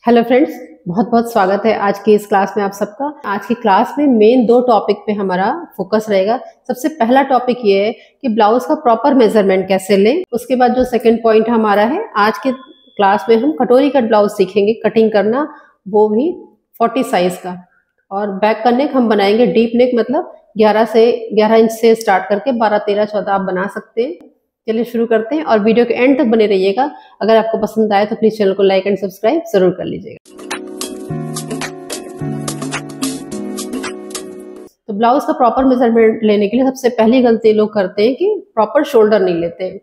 Hello friends, बहुत बहुत स्वागत है आज की इस क्लास में आप सबका। आज की क्लास में मेन दो टॉपिक पे हमारा फोकस रहेगा। सबसे पहला टॉपिक ये है कि ब्लाउज का प्रॉपर मेजरमेंट कैसे लें। उसके बाद जो सेकंड पॉइंट हमारा है, आज के क्लास में हम कटोरी कट ब्लाउज सीखेंगे कटिंग करना, वो भी 40 साइज का। और बैक का नेक हम बनाएंगे डीप नेक, मतलब 11 इंच से स्टार्ट करके 12, 13, 14 आप बना सकते हैं। चलिए शुरू करते हैं और वीडियो के एंड तक बने रहिएगा। अगर आपको पसंद आए तो प्लीज चैनल को लाइक एंड सब्सक्राइब जरूर कर लीजिएगा। तो ब्लाउज का प्रॉपर मेजरमेंट लेने के लिए सबसे पहली गलती लोग करते हैं कि प्रॉपर शोल्डर नहीं लेते हैं।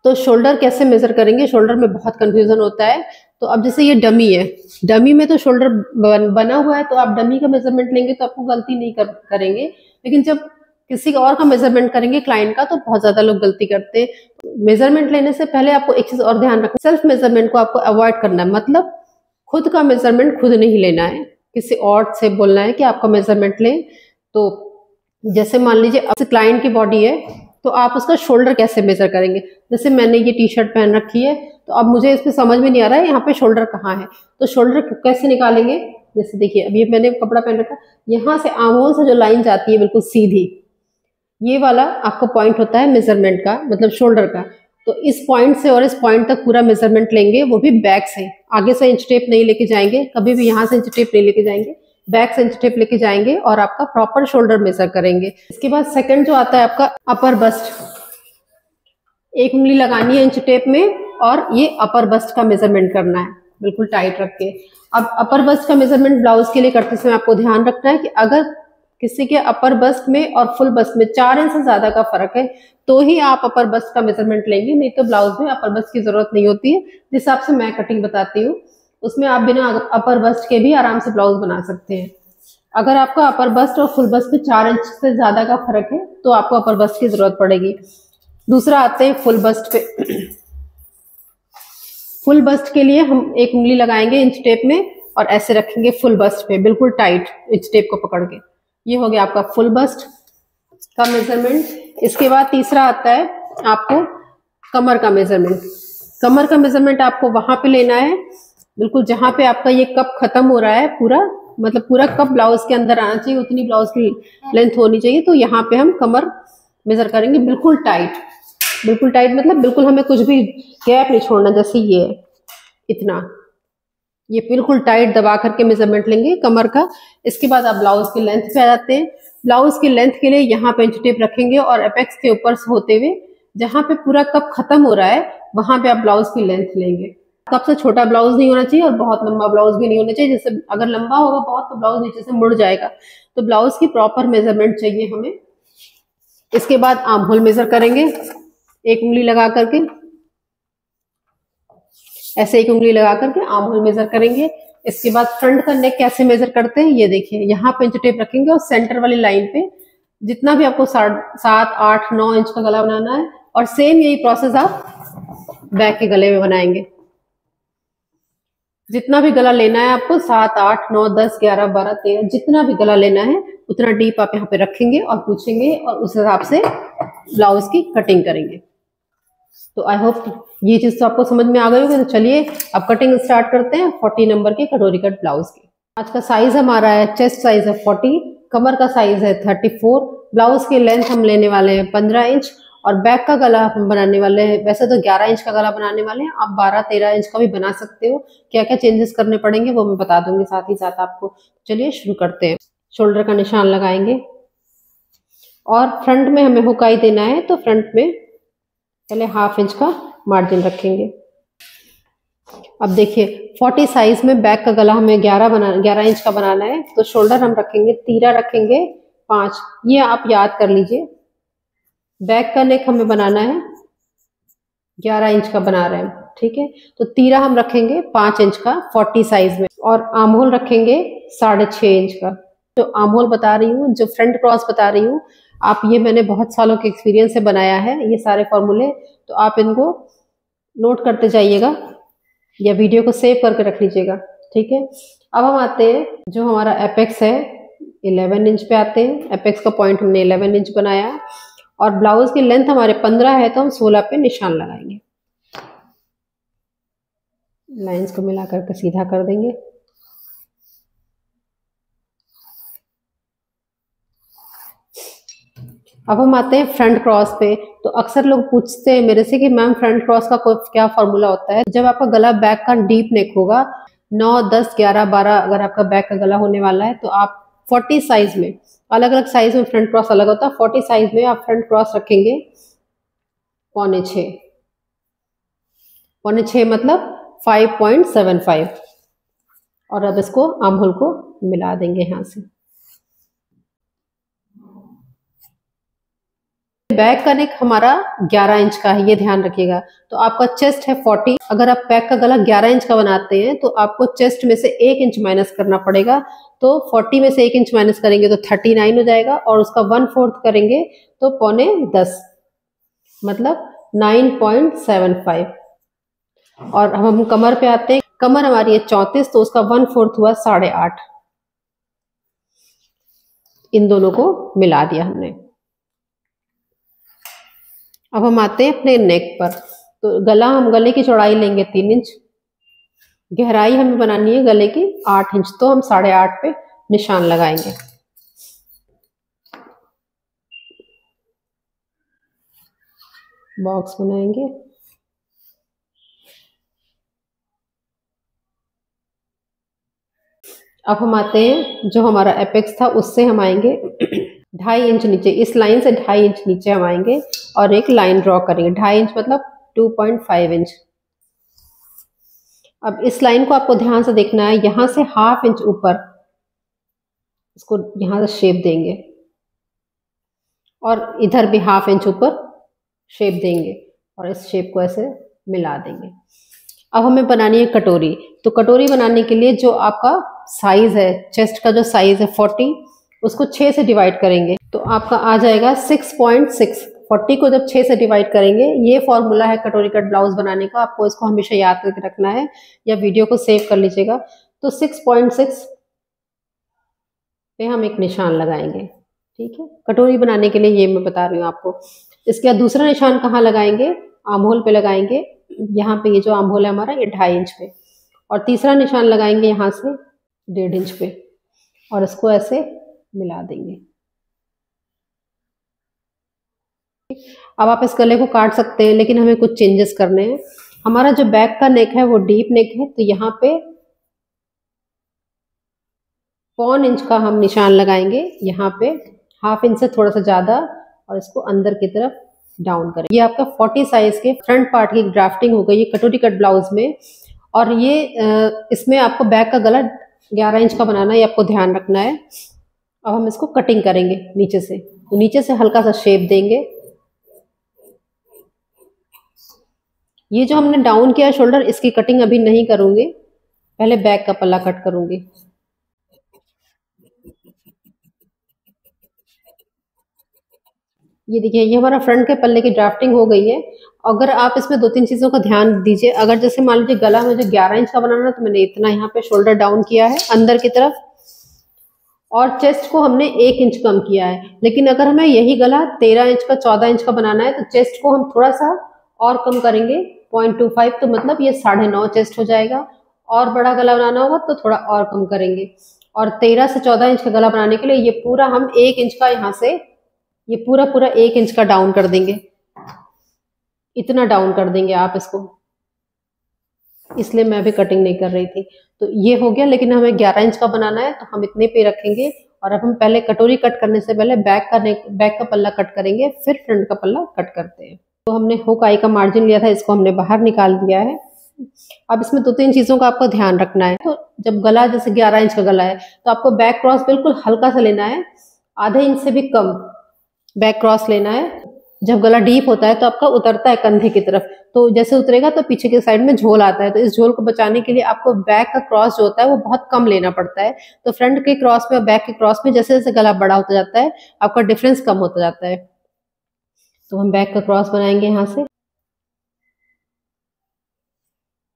तो शोल्डर कैसे मेजर करेंगे, शोल्डर में बहुत कंफ्यूजन होता है। तो अब जैसे ये डमी है, डमी में तो शोल्डर बना हुआ है, तो आप डमी का मेजरमेंट लेंगे तो आपको गलती नहीं करेंगे। लेकिन जब किसी और का मेजरमेंट करेंगे क्लाइंट का, तो बहुत ज्यादा लोग गलती करते हैं। मेजरमेंट लेने से पहले आपको एक चीज और ध्यान रखना, सेल्फ मेजरमेंट को आपको अवॉइड करना है। मतलब खुद का मेजरमेंट खुद नहीं लेना है, किसी और से बोलना है कि आपका मेजरमेंट लें। तो जैसे मान लीजिए अब क्लाइंट की बॉडी है, तो आप उसका शोल्डर कैसे मेजर करेंगे। जैसे मैंने ये टी शर्ट पहन रखी है, तो अब मुझे इसमें समझ में नहीं आ रहा है यहाँ पे शोल्डर कहाँ है, तो शोल्डर कैसे निकालेंगे। जैसे देखिए अब ये मैंने कपड़ा पहन रखा, यहाँ से आंखों से जो लाइन जाती है बिल्कुल सीधी, ये वाला आपका पॉइंट होता है मेजरमेंट का, मतलब शोल्डर का। तो इस पॉइंट से और इस पॉइंट तक पूरा मेजरमेंट लेंगे, वो भी बैक से। आगे से इंच टेप नहीं लेके जाएंगे, कभी भी यहाँ से इंच टेप नहीं लेके जाएंगे, बैक से इंच टेप लेके जाएंगे और आपका प्रॉपर शोल्डर मेजर करेंगे। इसके बाद सेकंड जो आता है आपका अपर बस्ट, एक उंगली लगानी है इंच टेप में और ये अपर बस्ट का मेजरमेंट करना है बिल्कुल टाइट रख के। अब अपर बस्ट का मेजरमेंट ब्लाउज के लिए करते समय आपको ध्यान रखना है कि अगर किसी के अपर बस्ट में और फुल बस्ट में 4 इंच से ज्यादा का फर्क है, तो ही आप अपर बस्ट का मेजरमेंट लेंगे, नहीं तो ब्लाउज में अपर बस्ट की जरूरत नहीं होती है। जिस हिसाब से मैं कटिंग बताती हूँ उसमें आप बिना अपर बस्ट के भी आराम से ब्लाउज बना सकते हैं। अगर आपका अपर बस्ट और फुल बस्ट में 4 इंच से ज्यादा का फर्क है, तो आपको अपर बस्ट की जरूरत पड़ेगी। दूसरा आते हैं फुल बस्ट पे। फुल बस्ट के लिए हम एक उंगली लगाएंगे इंच टेप में और ऐसे रखेंगे फुल बस्ट पे, बिल्कुल टाइट इंच टेप को पकड़ के। ये हो गया आपका फुल बस्ट का मेजरमेंट। इसके बाद तीसरा आता है आपको कमर का मेजरमेंट। कमर का मेजरमेंट आपको वहां पे लेना है बिल्कुल जहां पे आपका ये कप खत्म हो रहा है, पूरा मतलब पूरा कप ब्लाउज के अंदर आना चाहिए, उतनी ब्लाउज की लेंथ होनी चाहिए। तो यहाँ पे हम कमर मेजर करेंगे बिल्कुल टाइट, बिल्कुल टाइट मतलब बिल्कुल हमें कुछ भी गैप नहीं छोड़ना। जैसे ये इतना, ये बिल्कुल टाइट दबा करके मेजरमेंट लेंगे कमर का। इसके बाद आप ब्लाउज की लेंथ पे आ जाते हैं। ब्लाउज की लेंथ के लिए यहाँ पे इंच टेप रखेंगे और एपेक्स के ऊपर से होते हुए जहाँ पे पूरा कप खत्म हो रहा है वहां पे आप ब्लाउज की लेंथ लेंगे। कप से छोटा ब्लाउज नहीं होना चाहिए और बहुत लंबा ब्लाउज भी नहीं होना चाहिए। जैसे अगर लंबा होगा बहुत तो ब्लाउज नीचे से मुड़ जाएगा। तो ब्लाउज की प्रॉपर मेजरमेंट चाहिए हमें। इसके बाद आर्म होल मेजर करेंगे, एक उंगली लगा करके ऐसे एक उंगली लगा करके आर्म होल मेजर करेंगे। इसके बाद फ्रंट का नेक कैसे मेजर करते हैं, ये देखिए यहाँ पे इंच टेप रखेंगे और सेंटर वाली लाइन पे जितना भी आपको 7, 8, 9 इंच का गला बनाना है, और सेम यही प्रोसेस आप बैक के गले में बनाएंगे। जितना भी गला लेना है आपको 7, 8, 9, 10, 11, 12, 13 जितना भी गला लेना है उतना डीप आप यहाँ पे रखेंगे और पूछेंगे और उस हिसाब से ब्लाउज की कटिंग करेंगे। तो आई होप ये चीज तो आपको समझ में आ गई होगी। तो चलिए अब कटिंग स्टार्ट करते हैं 40 नंबर के कटोरी कट ब्लाउज की। आज का साइज हमारा है, चेस्ट साइज है 40, कमर का साइज है 34, ब्लाउज की लेंथ हम लेने वाले हैं 15 इंच और बैक का गला हम बनाने वाले हैं। वैसे तो 11 इंच का गला बनाने वाले हैं, आप 12, 13 इंच का भी बना सकते हो। क्या क्या चेंजेस करने पड़ेंगे वो मैं बता दूंगी साथ ही साथ आपको। चलिए शुरू करते हैं। शोल्डर का निशान लगाएंगे और फ्रंट में हमें हुकाई देना है, तो फ्रंट में पहले 1/2 इंच का मार्जिन रखेंगे। अब देखिए 40 साइज में बैक का गला हमें 11 इंच का बनाना है, तो शोल्डर हम रखेंगे, तीरा रखेंगे 5, ये आप याद कर लीजिए। बैक का नेक हमें बनाना है 11 इंच का बना रहे हैं, ठीक है। तो तीरा हम रखेंगे 5 इंच का 40 साइज में और आर्म होल रखेंगे 6.5 इंच का। तो आर्म होल बता रही हूँ, जो फ्रंट क्रॉस बता रही हूँ, आप ये मैंने बहुत सालों के एक्सपीरियंस से बनाया है ये सारे फॉर्मूले, तो आप इनको नोट करते जाइएगा या वीडियो को सेव करके रख लीजिएगा, ठीक है। अब हम आते हैं, जो हमारा एपेक्स है 11 इंच पे आते हैं। एपेक्स का पॉइंट हमने 11 इंच बनाया और ब्लाउज की लेंथ हमारे 15 है, तो हम 16 पे निशान लगाएंगे। लाइंस को मिला करके सीधा कर देंगे। अब हम आते हैं फ्रंट क्रॉस पे। तो अक्सर लोग पूछते हैं मेरे से कि मैम फ्रंट क्रॉस का क्या फॉर्मूला होता है। जब आपका गला बैक का डीप नेक होगा 9, 10, 11, 12 अगर आपका बैक का गला होने वाला है तो आप 40 साइज में, अलग अलग साइज में फ्रंट क्रॉस अलग होता है, 40 साइज में आप फ्रंट क्रॉस रखेंगे 5.25, 5.25 मतलब 5.75। और अब इसको आर्म होल को मिला देंगे यहाँ से। बैक का नेक हमारा 11 इंच का है, ये ध्यान रखिएगा। तो आपका चेस्ट है 40, अगर आप बैक का गला 11 इंच का बनाते हैं तो आपको चेस्ट में से 1 इंच माइनस करना पड़ेगा। तो 40 में से 1 इंच माइनस करेंगे तो 39 हो जाएगा, और उसका 1/4 करेंगे तो 9.25 मतलब 9.75। और अब हम कमर पे आते हैं। कमर हमारी है 34, तो उसका 1/4 हुआ 8.5। इन दोनों को मिला दिया हमने। अब हम आते हैं अपने नेक पर। तो गले की चौड़ाई लेंगे 3 इंच, गहराई हमें बनानी है गले की 8 इंच, तो हम 8.5 पे निशान लगाएंगे। बॉक्स बनाएंगे। अब हम आते हैं जो हमारा एपेक्स था उससे हम आएंगे 2.5 इंच नीचे, इस लाइन से 2.5 इंच नीचे हम आएंगे और एक लाइन ड्रॉ करेंगे। 2.5 इंच मतलब 2.5 इंच। अब इस लाइन को आपको ध्यान से देखना है, यहां से 1/2 इंच ऊपर इसको यहां से शेप देंगे, और इधर भी 1/2 इंच ऊपर शेप देंगे, और इस शेप को ऐसे मिला देंगे। अब हमें बनानी है कटोरी। तो कटोरी बनाने के लिए जो आपका साइज है, चेस्ट का जो साइज है 40, उसको 6 से डिवाइड करेंगे तो आपका आ जाएगा 6.6। 40 को जब 6 से डिवाइड करेंगे, ये फॉर्मूला है कटोरी कट ब्लाउज बनाने का, आपको इसको हमेशा याद करके रखना है या वीडियो को सेव कर लीजिएगा। तो 6.6 पे हम एक निशान लगाएंगे। ठीक है, कटोरी बनाने के लिए ये मैं बता रही हूँ आपको। इसके बाद दूसरा निशान कहाँ लगाएंगे? आर्म होल पे लगाएंगे। यहाँ पे ये जो आर्म होल है हमारा ये 2.5 इंच पे, और तीसरा निशान लगाएंगे यहाँ से 1.5 इंच पे, और इसको ऐसे मिला देंगे। अब आप इस गले को काट सकते हैं, लेकिन हमें कुछ चेंजेस करने हैं। हमारा जो बैक का नेक है वो डीप नेक है, तो यहाँ पे 1.25 इंच का हम निशान लगाएंगे, यहाँ पे 1/2 इंच से थोड़ा सा ज्यादा, और इसको अंदर की तरफ डाउन करें। ये आपका 40 साइज के फ्रंट पार्ट की ड्राफ्टिंग हो गई है कटोरी कट ब्लाउज में। और ये इसमें आपको बैक का गला 11 इंच का बनाना है, ये आपको ध्यान रखना है। अब हम इसको कटिंग करेंगे नीचे से, तो नीचे से हल्का सा शेप देंगे। ये जो हमने डाउन किया शोल्डर, इसकी कटिंग अभी नहीं करूंगी, पहले बैक का पल्ला कट करूंगी। ये देखिए, ये हमारा फ्रंट के पल्ले की ड्राफ्टिंग हो गई है। अगर आप इसमें 2-3 चीजों का ध्यान दीजिए। अगर जैसे मान लीजिए गला मुझे 11 इंच का बनाना है, तो मैंने इतना यहाँ पे शोल्डर डाउन किया है अंदर की तरफ, और चेस्ट को हमने 1 इंच कम किया है। लेकिन अगर हमें यही गला 13 इंच का 14 इंच का बनाना है, तो चेस्ट को हम थोड़ा सा और कम करेंगे 0.25, तो मतलब ये 9.5 चेस्ट हो जाएगा। और बड़ा गला बनाना होगा तो थोड़ा और कम करेंगे। और 13 से 14 इंच का गला बनाने के लिए ये पूरा हम 1 इंच का यहाँ से, ये पूरा 1 इंच का डाउन कर देंगे। इतना डाउन कर देंगे आप इसको, इसलिए मैं अभी कटिंग नहीं कर रही थी। तो ये हो गया, लेकिन हमें 11 इंच का बनाना है तो हम इतने पे रखेंगे। और अब हम पहले कटोरी कट करने से पहले बैक का पल्ला कट करेंगे, फिर फ्रंट का पल्ला कट करते हैं। तो हमने हुक आई का मार्जिन लिया था, इसको हमने बाहर निकाल दिया है। अब इसमें 2-3 चीजों का आपको ध्यान रखना है। तो जब गला जैसे 11 इंच का गला है, तो आपको बैक क्रॉस बिल्कुल हल्का सा लेना है, आधे इंच से भी कम बैक क्रॉस लेना है। जब गला डीप होता है तो आपका उतरता है कंधे की तरफ, तो जैसे उतरेगा तो पीछे के साइड में झोल आता है। तो इस झोल को बचाने के लिए आपको बैक का क्रॉस जो होता है वो बहुत कम लेना पड़ता है। तो फ्रंट के क्रॉस में और बैक के क्रॉस में जैसे जैसे गला बड़ा होता जाता है, आपका डिफरेंस कम होता जाता है। तो हम बैक का क्रॉस बनाएंगे यहाँ से।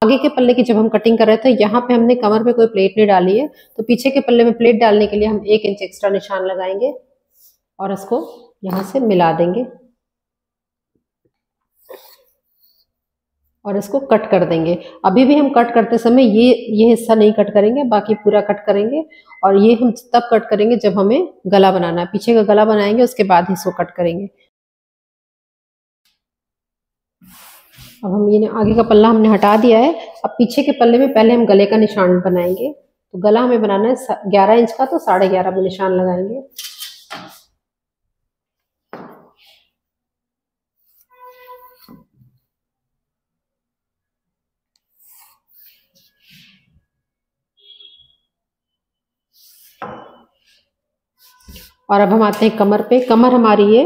आगे के पल्ले की जब हम कटिंग कर रहे थे, यहाँ पे हमने कमर पे कोई प्लेट नहीं डाली है, तो पीछे के पल्ले में प्लेट डालने के लिए हम 1 इंच एक्स्ट्रा निशान लगाएंगे और इसको यहाँ से मिला देंगे। और इसको कट कर देंगे। अभी भी हम कट करते समय ये हिस्सा नहीं कट करेंगे, बाकी पूरा कट करेंगे। और ये हम तब कट करेंगे जब हमें गला बनाना है, पीछे का गला बनाएंगे उसके बाद ही इसको कट करेंगे। अब हम ये आगे का पल्ला हमने हटा दिया है। अब पीछे के पल्ले में पहले हम गले का निशान बनाएंगे। तो गला हमें बनाना है 11 इंच का, तो 11.5 में निशान लगाएंगे। और अब हम आते हैं कमर पे। कमर हमारी ये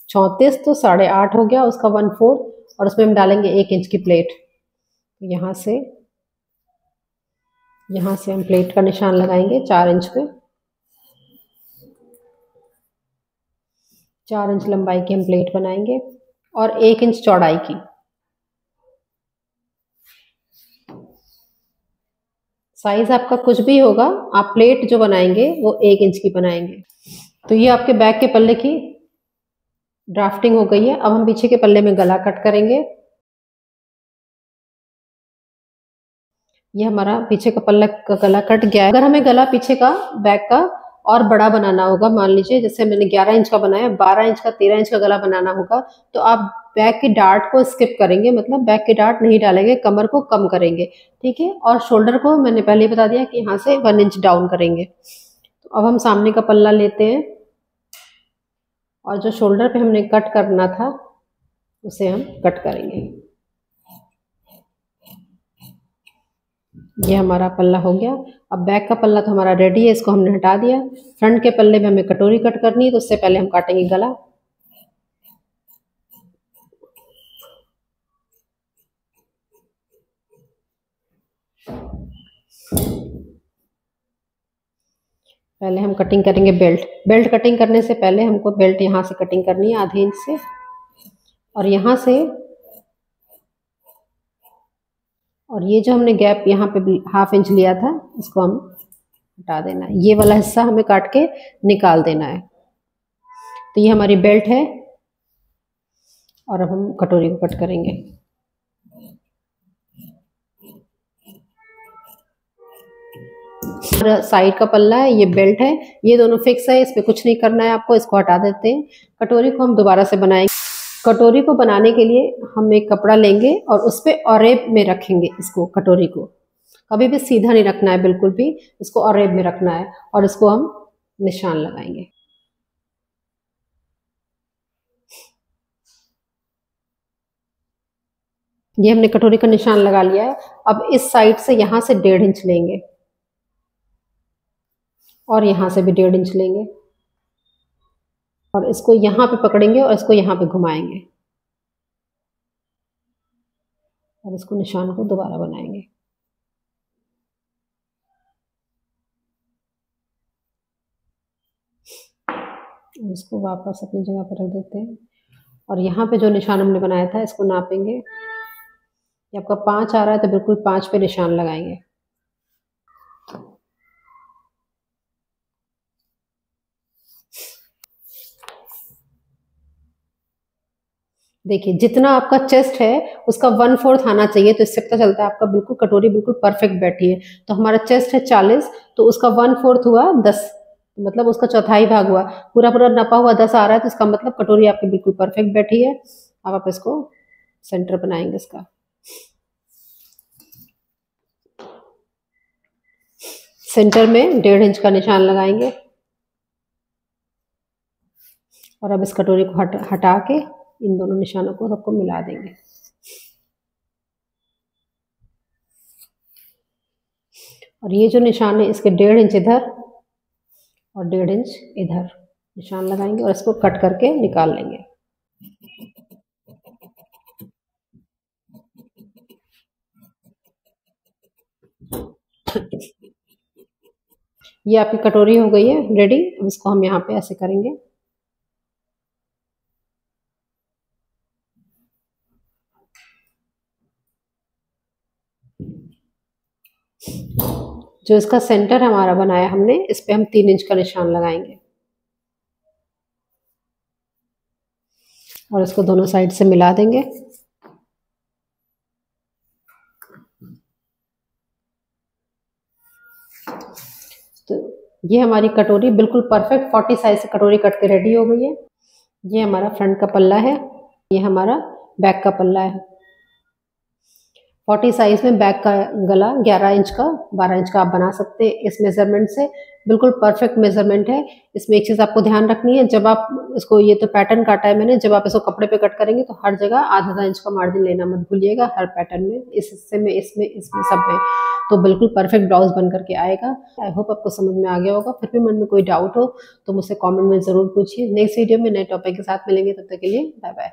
34, तो 8.5 हो गया, उसका 1/4, और उसमें हम डालेंगे 1 इंच की प्लेट। तो यहाँ से हम प्लेट का निशान लगाएंगे 4 इंच पे। 4 इंच लंबाई की हम प्लेट बनाएंगे और 1 इंच चौड़ाई की। साइज आपका कुछ भी होगा, आप प्लेट जो बनाएंगे वो 1 इंच की बनाएंगे। तो ये आपके बैक के पल्ले की ड्राफ्टिंग हो गई है। अब हम पीछे के पल्ले में गला कट करेंगे। ये हमारा पीछे का पल्ला का गला कट गया है। अगर हमें गला पीछे का बैक का और बड़ा बनाना होगा, मान लीजिए जैसे मैंने 11 इंच का बनाया, 12 इंच का 13 इंच का गला बनाना होगा, तो आप बैक की डार्ट को स्किप करेंगे, मतलब बैक की डार्ट नहीं डालेंगे, कमर को कम करेंगे, ठीक है। और शोल्डर को मैंने पहले ही बता दिया कि यहाँ से 1 इंच डाउन करेंगे। तो अब हम सामने का पल्ला लेते हैं और जो शोल्डर पे हमने कट करना था उसे हम कट करेंगे। ये हमारा पल्ला हो गया। अब बैक का पल्ला तो हमारा रेडी है, इसको हमने हटा दिया। फ्रंट के पल्ले में हमें कटोरी कट करनी है, तो उससे पहले हम काटेंगे गला। पहले हम कटिंग करेंगे बेल्ट कटिंग करने से पहले हमको बेल्ट यहाँ से कटिंग करनी है आधे इंच से, और यहाँ से, और ये जो हमने गैप यहाँ पे 1/2 इंच लिया था इसको हम हटा देना है। ये वाला हिस्सा हमें काट के निकाल देना है। तो ये हमारी बेल्ट है और अब हम कटोरी को कट करेंगे। साइड का पल्ला है, ये बेल्ट है, ये दोनों फिक्स है, इस पे कुछ नहीं करना है आपको, इसको हटा देते हैं। कटोरी को हम दोबारा से बनाएंगे। कटोरी को बनाने के लिए हम एक कपड़ा लेंगे और उस पे ऑरेब में रखेंगे इसको। कटोरी को कभी भी सीधा नहीं रखना है, बिल्कुल भी, इसको ऑरेब में रखना है और इसको हम निशान लगाएंगे। ये हमने कटोरी का निशान लगा लिया है। अब इस साइड से यहाँ से 1.5 इंच लेंगे और यहाँ से भी 1.5 इंच लेंगे और इसको यहाँ पे पकड़ेंगे और इसको यहाँ पे घुमाएंगे और इसको निशान को दोबारा बनाएंगे। इसको वापस अपनी जगह पर रख देते हैं और यहाँ पे जो निशान हमने बनाया था इसको नापेंगे। ये आपका 5 आ रहा है तो बिल्कुल 5 पे निशान लगाएंगे। देखिए जितना आपका चेस्ट है उसका 1/4 आना चाहिए, तो इससे पता चलता है आपका बिल्कुल कटोरी बिल्कुल परफेक्ट बैठी है। तो हमारा चेस्ट है 40, तो उसका 1/4 हुआ 10, मतलब उसका चौथाई भाग हुआ। पूरा पूरा नपा हुआ 10 आ रहा है, तो इसका मतलब कटोरी आपकी बिल्कुल परफेक्ट बैठी है। अब आप इसको सेंटर बनाएंगे इसका। सेंटर में 1.5 इंच का निशान लगाएंगे और अब इस कटोरी को हटा के इन दोनों निशानों को सबको मिला देंगे। और ये जो निशान है इसके 1.5 इंच इधर और 1.5 इंच इधर निशान लगाएंगे और इसको कट करके निकाल लेंगे। ये आपकी कटोरी हो गई है रेडी। अब इसको हम यहाँ पे ऐसे करेंगे। जो इसका सेंटर हमारा बनाया हमने, इस पे हम 3 इंच का निशान लगाएंगे और इसको दोनों साइड से मिला देंगे। ये हमारी कटोरी बिल्कुल परफेक्ट 40 साइज से कटोरी कट के रेडी हो गई है। ये हमारा फ्रंट का पल्ला है, ये हमारा बैक का पल्ला है। 40 साइज में बैक का गला 11 इंच का 12 इंच का आप बना सकते हैं इस मेजरमेंट से। बिल्कुल परफेक्ट मेजरमेंट है। इसमें एक चीज़ आपको ध्यान रखनी है, जब आप इसको, ये तो पैटर्न काटा है मैंने, जब आप इसको कपड़े पे कट करेंगे तो हर जगह आधा इंच का मार्जिन लेना मत भूलिएगा, हर पैटर्न में, इस हिस्से में, इसमें सब में, तो बिल्कुल परफेक्ट ब्लाउज बन करके आएगा। आई होप आपको समझ में आ गया होगा। फिर भी मन में कोई डाउट हो तो मुझसे कॉमेंट में ज़रूर पूछिए। नेक्स्ट वीडियो में नए टॉपिक के साथ मिलेंगे, तब तक के लिए बाय बाय।